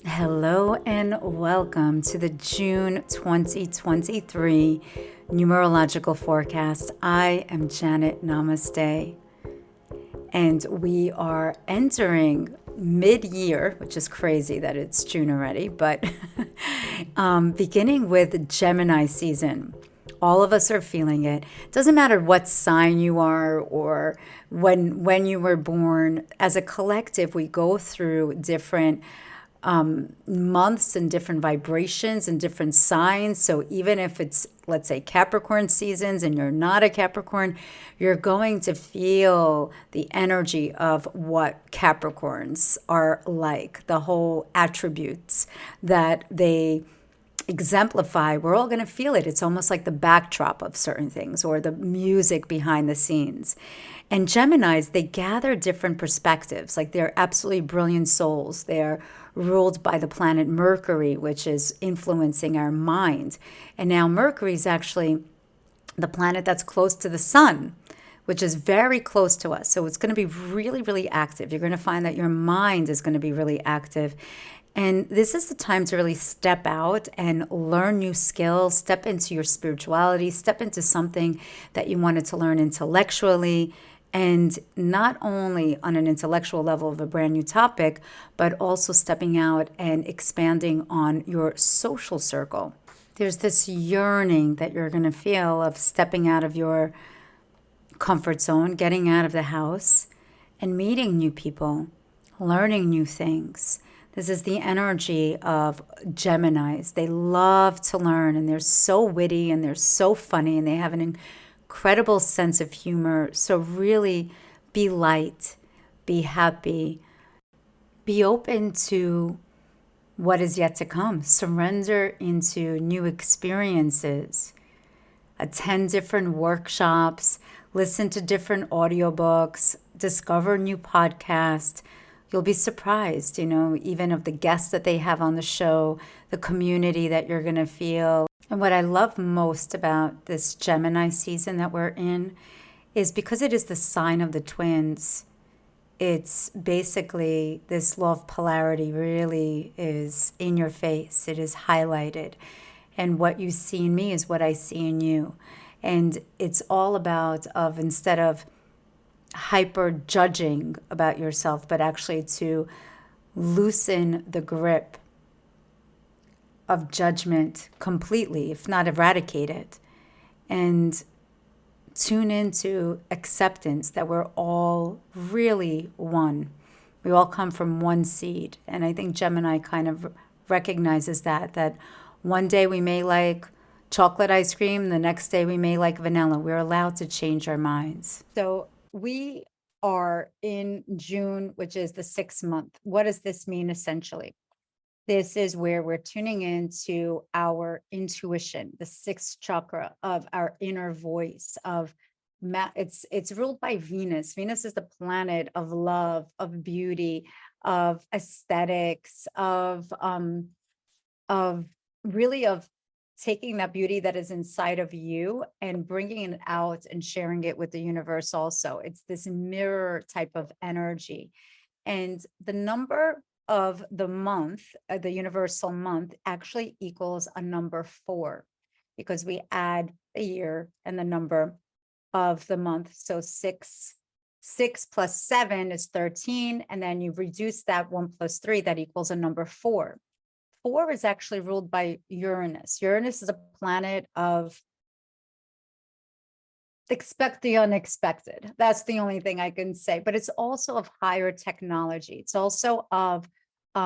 Hello and welcome to the June 2023 numerological forecast. I am Janet Namaste, and we are entering mid-year, which is crazy that it's June already, but beginning with Gemini season. All of us are feeling it. Doesn't matter what sign you are or when you were born. As a collective, we go through different months and different vibrations and different signs. So even if it's, let's say, Capricorn seasons and you're not a Capricorn, you're going to feel the energy of what Capricorns are like, the whole attributes that they exemplify. We're all going to feel it. It's almost like the backdrop of certain things or the music behind the scenes. And Geminis, they gather different perspectives. Like they're absolutely brilliant souls. They're ruled by the planet Mercury, which is influencing our mind. And now Mercury is actually the planet that's close to the sun, which is very close to us. So it's going to be really, really active. You're going to find that your mind is going to be really active. And this is the time to really step out and learn new skills, step into your spirituality, step into something that you wanted to learn intellectually, and not only on an intellectual level of a brand new topic, but also stepping out and expanding on your social circle. There's this yearning that you're going to feel of stepping out of your comfort zone, getting out of the house, and meeting new people, learning new things. This is the energy of Geminis. They love to learn, and they're so witty and they're so funny, and they have an incredible sense of humor. So really be light, be happy, be open to what is yet to come. Surrender into new experiences. Attend different workshops, listen to different audiobooks, discover new podcasts. You'll be surprised, even of the guests that they have on the show, the community that you're going to feel. And what I love most about this Gemini season that we're in is because it is the sign of the twins. It's basically this law of polarity really is in your face. It is highlighted. And what you see in me is what I see in you. And it's all about instead of hyper judging about yourself, but actually to loosen the grip of judgment completely, if not eradicate it, and tune into acceptance that we're all really one. We all come from one seed. And I think Gemini kind of recognizes that one day we may like chocolate ice cream, the next day we may like vanilla. We're allowed to change our minds. So we are in June, which is the 6th month. What does this mean essentially? This is where we're tuning into our intuition, the 6th chakra of our inner voice of it's ruled by Venus. Venus is the planet of love, of beauty, of aesthetics, of really of taking that beauty that is inside of you and bringing it out and sharing it with the universe also. It's this mirror type of energy. And the number of the month, the universal month, actually equals a number 4 because we add the year and the number of the month. So 6 plus 7 is 13. And then you reduce that 1 plus 3, that equals a number 4. 4 is actually ruled by Uranus. Uranus is a planet of expect the unexpected. That's the only thing I can say. But it's also of higher technology. It's also of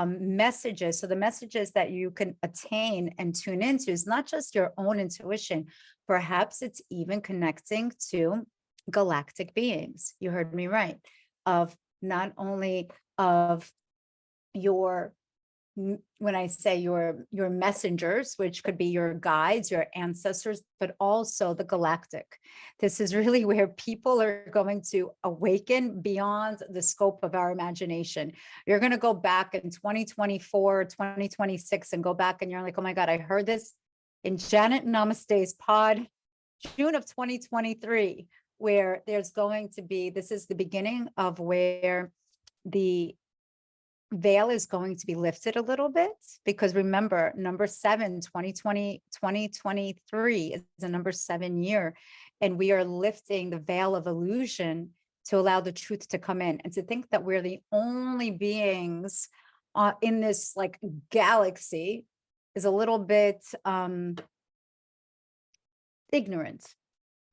messages. So the messages that you can attain and tune into is not just your own intuition. Perhaps it's even connecting to galactic beings. You heard me right. Of not only of your when I say your messengers, which could be your guides, your ancestors, but also the galactic. This is really where people are going to awaken beyond the scope of our imagination. You're going to go back in 2024, 2026 and go back and you're like, oh my God, I heard this in Janet Namaste's pod, June of 2023, where there's going to be, this is the beginning of where the veil is going to be lifted a little bit, because remember, number 7, 2023 is the number 7 year. And we are lifting the veil of illusion to allow the truth to come in. And to think that we're the only beings in this like galaxy is a little bit ignorant.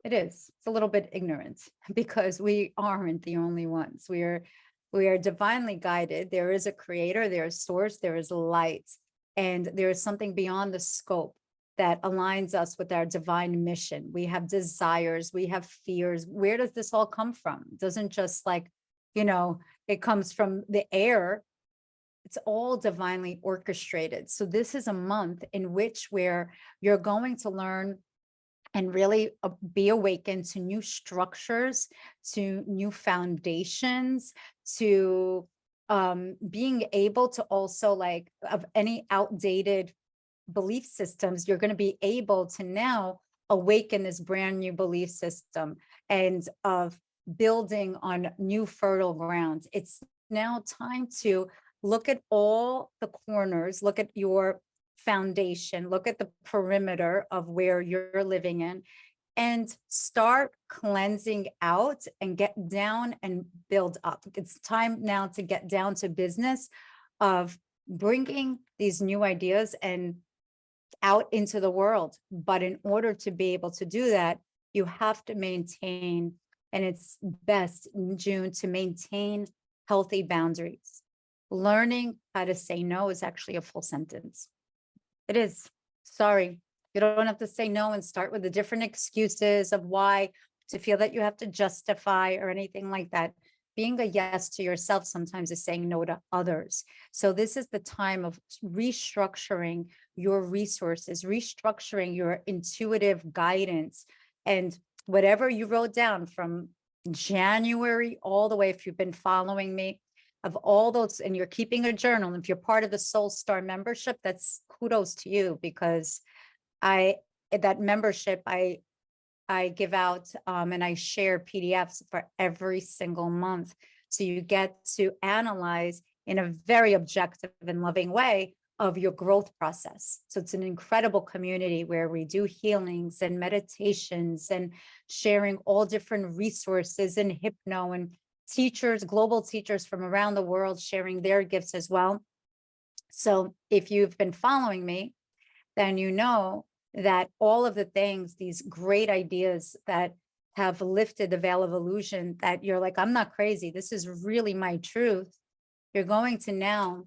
It is. It's a little bit ignorant because we aren't the only ones. We are divinely guided. There is a creator, there is source, there is light, and there is something beyond the scope that aligns us with our divine mission. We have desires, we have fears. Where does this all come from? It doesn't just like, it comes from the air. It's all divinely orchestrated. So this is a month in which where you're going to learn and really be awakened to new structures, to new foundations, to being able to also like of any outdated belief systems, you're going to be able to now awaken this brand new belief system and of building on new fertile ground. It's now time to look at all the corners, look at your foundation, look at the perimeter of where you're living in, and start cleansing out and get down and build up. It's time now to get down to business of bringing these new ideas and out into the world. But in order to be able to do that, you have to maintain, and it's best in June to maintain healthy boundaries. Learning how to say no is actually a full sentence. It is. Sorry. You don't have to say no and start with the different excuses of why, to feel that you have to justify or anything like that. Being a yes to yourself sometimes is saying no to others. So this is the time of restructuring your resources, restructuring your intuitive guidance, and whatever you wrote down from January all the way, if you've been following me, of all those, and you're keeping a journal. If you're part of the Soul Star membership, that's kudos to you, because that membership, I give out and I share PDFs for every single month. So you get to analyze in a very objective and loving way of your growth process. So it's an incredible community where we do healings and meditations and sharing all different resources and hypno and teachers, global teachers from around the world sharing their gifts as well. So if you've been following me, then you know that all of the things, these great ideas that have lifted the veil of illusion, that you're like, I'm not crazy, this is really my truth. You're going to now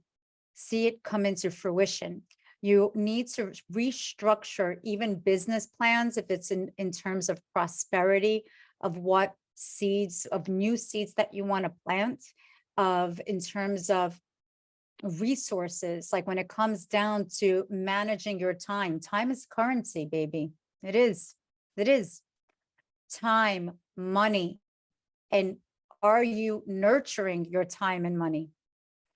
see it come into fruition. You need to restructure even business plans, if it's in terms of prosperity, of what seeds, of new seeds that you want to plant, of in terms of resources, like when it comes down to managing your time. Time is currency, baby. It is. It is. Time, money. And are you nurturing your time and money?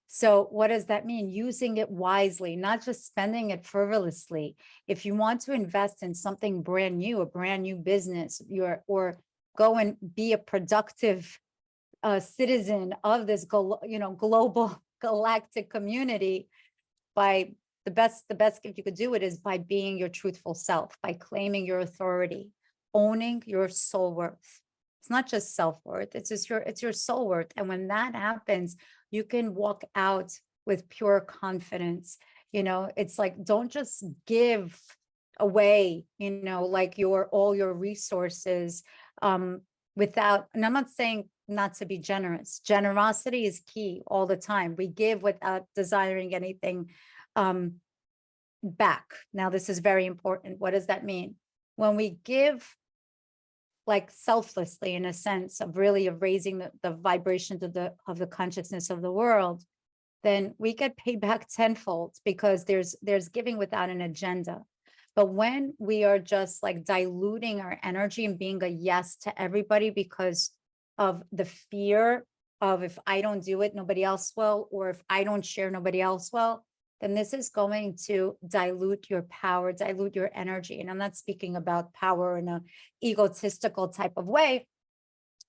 So what does that mean? Using it wisely, not just spending it frivolously. If you want to invest in something brand new, a brand new business, or go and be a productive citizen of this global galactic community, by the best gift you could do it is by being your truthful self, by claiming your authority, owning your soul worth. It's not just self-worth, it's your soul worth. And when that happens, you can walk out with pure confidence. It's like, don't just give away, like all your resources without, and I'm not saying not to be generous. Generosity is key all the time. We give without desiring anything back. Now, this is very important. What does that mean? When we give like selflessly, in a sense of really raising the vibrations of the consciousness of the world, then we get paid back tenfold, because there's giving without an agenda. But when we are just like diluting our energy and being a yes to everybody because of the fear of, if I don't do it, nobody else will, or if I don't share, nobody else will, then this is going to dilute your power, dilute your energy. And I'm not speaking about power in an egotistical type of way.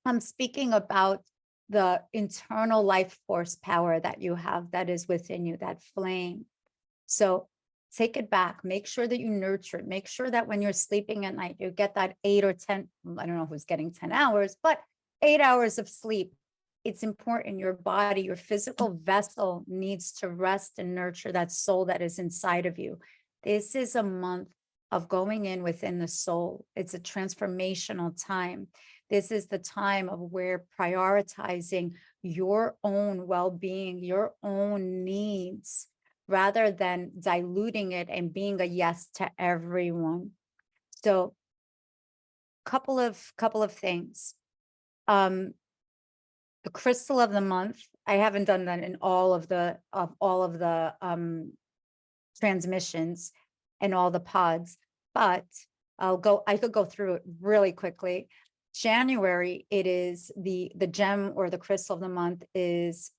I'm speaking about the internal life force power that you have that is within you, that flame. So take it back. Make sure that you nurture it. Make sure that when you're sleeping at night, you get that 8 or 10, I don't know who's getting 10 hours, but 8 hours of sleep. It's important. Your body, your physical vessel needs to rest and nurture that soul that is inside of you. This is a month of going in within the soul. It's a transformational time. This is the time of where prioritizing your own well-being, your own needs, rather than diluting it and being a yes to everyone. So couple of things. The crystal of the month, I haven't done that in all of the transmissions and all the pods, but I could go through it really quickly. January, it is the gem or the crystal of the month is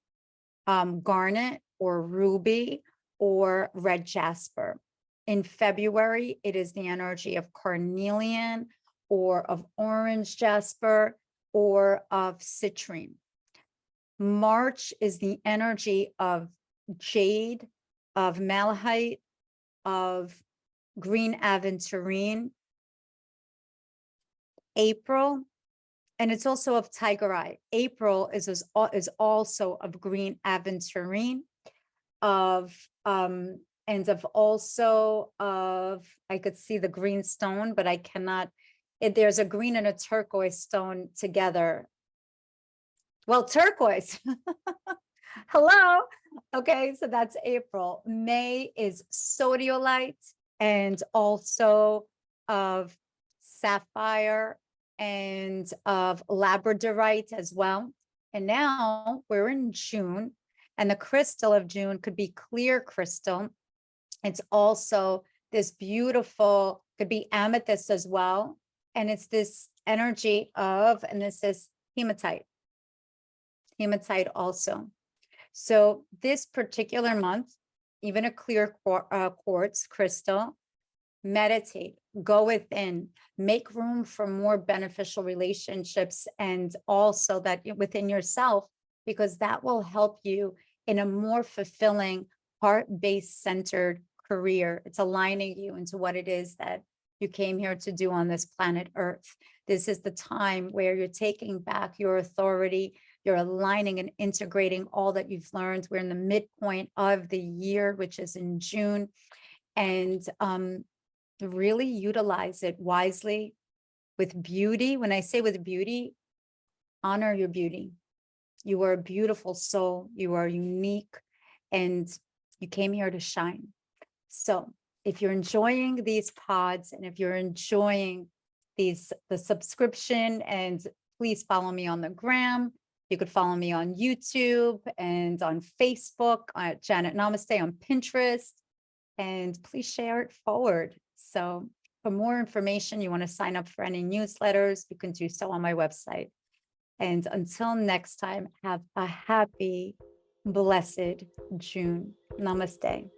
garnet or ruby or red jasper. In February, it is the energy of carnelian or of orange jasper or of citrine. March is the energy of jade, of malachite, of green aventurine. April, and it's also of tiger eye. April is also of green aventurine, and of also of, I could see the green stone, but I cannot, there's a green and a turquoise stone together. Well, turquoise. Hello. Okay, so that's April. May is sodiolite and also of sapphire and of labradorite as well. And now we're in June, and the crystal of June could be clear crystal. It's also this beautiful, could be amethyst as well. And it's this energy of, and this is hematite also. So this particular month, even a clear quartz crystal, meditate, go within, make room for more beneficial relationships, and also that within yourself, because that will help you in a more fulfilling, heart-based centered career. It's aligning you into what it is that you came here to do on this planet Earth. This is the time where you're taking back your authority, you're aligning and integrating all that you've learned. We're in the midpoint of the year, which is in June, and really utilize it wisely with beauty. When I say with beauty, honor your beauty. You are a beautiful soul. You are unique, and you came here to shine. So if you're enjoying these pods, and if you're enjoying the subscription, and please follow me on the gram. You could follow me on YouTube and on Facebook at Janet Namaste, on Pinterest, and please share it forward. So for more information, you want to sign up for any newsletters, you can do so on my website. And until next time, have a happy, blessed June. Namaste.